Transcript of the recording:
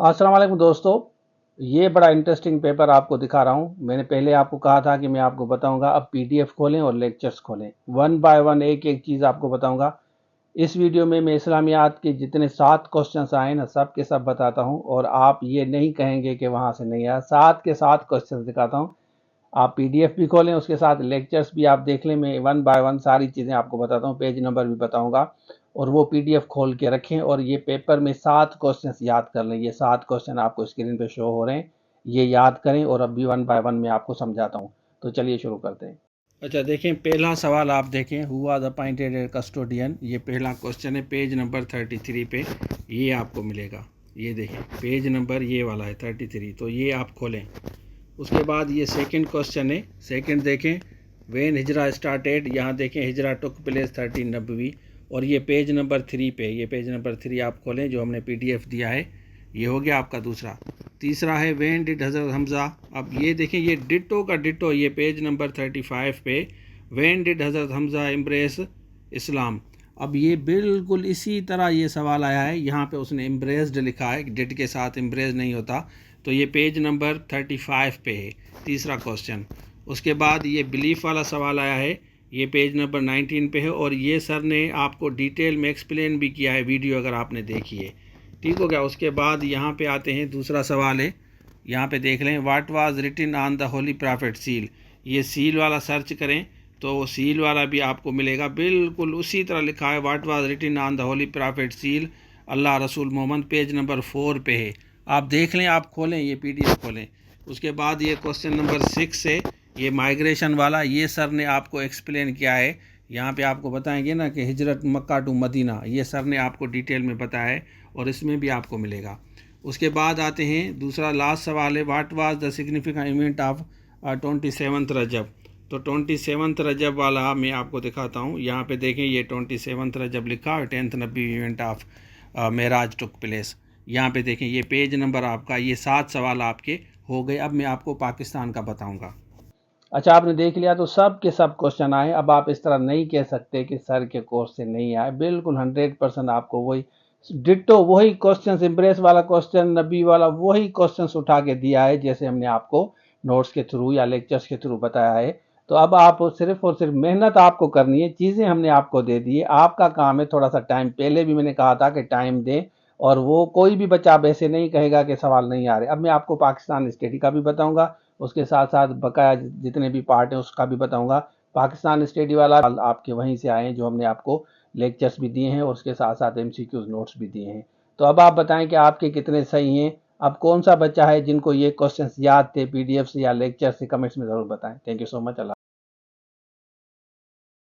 अस्सलाम वालेकुम दोस्तों, ये बड़ा इंटरेस्टिंग पेपर आपको दिखा रहा हूँ। मैंने पहले आपको कहा था कि मैं आपको बताऊंगा। अब पीडीएफ खोलें और लेक्चर्स खोलें, वन बाय वन एक एक चीज़ आपको बताऊंगा। इस वीडियो में मैं इस्लामियात के जितने 7 क्वेश्चंस आए ना, सब के सब बताता हूँ और आप ये नहीं कहेंगे कि वहाँ से नहीं आया। 7 के 7 क्वेश्चंस दिखाता हूँ। आप पीडीएफ भी खोलें, उसके साथ लेक्चर्स भी आप देख लें। मैं वन बाय वन सारी चीज़ें आपको बताता हूँ, पेज नंबर भी बताऊँगा और वो पीडीएफ खोल के रखें। और ये पेपर में 7 क्वेश्चंस याद कर लें। ये 7 क्वेश्चन आपको स्क्रीन पे शो हो रहे हैं, ये याद करें और अभी वन बाय वन मैं आपको समझाता हूँ। तो चलिए शुरू करते हैं। अच्छा देखें, पहला सवाल आप देखें, who was appointed as custodian. ये पहला क्वेश्चन है, पेज नंबर 33 पे ये आपको मिलेगा। ये देखें, पेज नंबर ये वाला है 33, तो ये आप खोलें। उसके बाद ये सेकंड क्वेश्चन है, सेकंड देखें, व्हेन हिजरा स्टार्टेड। यहाँ देखें, हिजरा टुक प्लेस 13 नबवी। और ये पेज नंबर 3 पे, ये पेज नंबर 3 आप खोलें जो हमने पीडीएफ दिया है। ये हो गया आपका दूसरा। तीसरा है व्हेन डिड हज़रत हमज़ा। अब ये देखें, ये डिट्टो का डिट्टो, ये पेज नंबर 35 पे, व्हेन डिड हज़रत हमज़ा एम्ब्रेस इस्लाम। अब ये बिल्कुल इसी तरह ये सवाल आया है, यहाँ पे उसने एम्ब्रेस्ड लिखा है, डिड के साथ एम्ब्रेस नहीं होता। तो ये पेज नंबर 35 पे है, तीसरा क्वेश्चन। उसके बाद ये बिलीफ वाला सवाल आया है, ये पेज नंबर 19 पे है और ये सर ने आपको डिटेल में एक्सप्लेन भी किया है, वीडियो अगर आपने देखी है। ठीक हो गया। उसके बाद यहाँ पे आते हैं, दूसरा सवाल है, यहाँ पे देख लें, what was written on the holy prophet seal. ये सील वाला सर्च करें तो सील वाला भी आपको मिलेगा, बिल्कुल उसी तरह लिखा है, what was written on the holy prophet seal Allah रसूल मोहम्मद, पेज नंबर 4 पे है। आप देख लें, आप खोलें, ये पीडीएफ खोलें। उसके बाद ये क्वेश्चन नंबर 6 है, ये माइग्रेशन वाला, ये सर ने आपको एक्सप्लेन किया है। यहाँ पे आपको बताएंगे ना कि हिजरत मक्का टू मदीना, ये सर ने आपको डिटेल में बताया है और इसमें भी आपको मिलेगा। उसके बाद आते हैं, दूसरा लास्ट सवाल है, what was the significant event of 27 रजब। तो 27 रजब वाला मैं आपको दिखाता हूँ। यहाँ पे देखें, ये 27 रजब लिखा है, 10th Nabi event of Meraj took place. यहाँ पे देखें, ये पेज नंबर आपका, ये 7 सवाल आपके हो गए। अब मैं आपको पाकिस्तान का बताऊँगा। अच्छा, आपने देख लिया, तो सब के सब क्वेश्चन आए। अब आप इस तरह नहीं कह सकते कि सर के कोर्स से नहीं आए, बिल्कुल 100% आपको वही डिट्टो, वही क्वेश्चन, इम्प्रेस वाला क्वेश्चन, नबी वाला, वही क्वेश्चन उठा के दिया है जैसे हमने आपको नोट्स के थ्रू या लेक्चर्स के थ्रू बताया है। तो अब आप सिर्फ और सिर्फ मेहनत आपको करनी है, चीज़ें हमने आपको दे दी है, आपका काम है थोड़ा सा टाइम। पहले भी मैंने कहा था कि टाइम दें, और वो कोई भी बच्चा अब ऐसे नहीं कहेगा कि सवाल नहीं आ रहे। अब मैं आपको पाकिस्तान स्टडी का भी बताऊंगा, उसके साथ साथ बकाया जितने भी पार्ट हैं उसका भी बताऊंगा। पाकिस्तान स्टडी वाला आपके वहीं से आए हैं, जो हमने आपको लेक्चर्स भी दिए हैं और उसके साथ साथ एमसीक्यूज नोट्स भी दिए हैं। तो अब आप बताएं कि आपके कितने सही हैं। अब कौन सा बच्चा है जिनको ये क्वेश्चंस याद थे पीडीएफ से या लेक्चर से, कमेंट्स में ज़रूर बताएं। Thank you so much. Allah.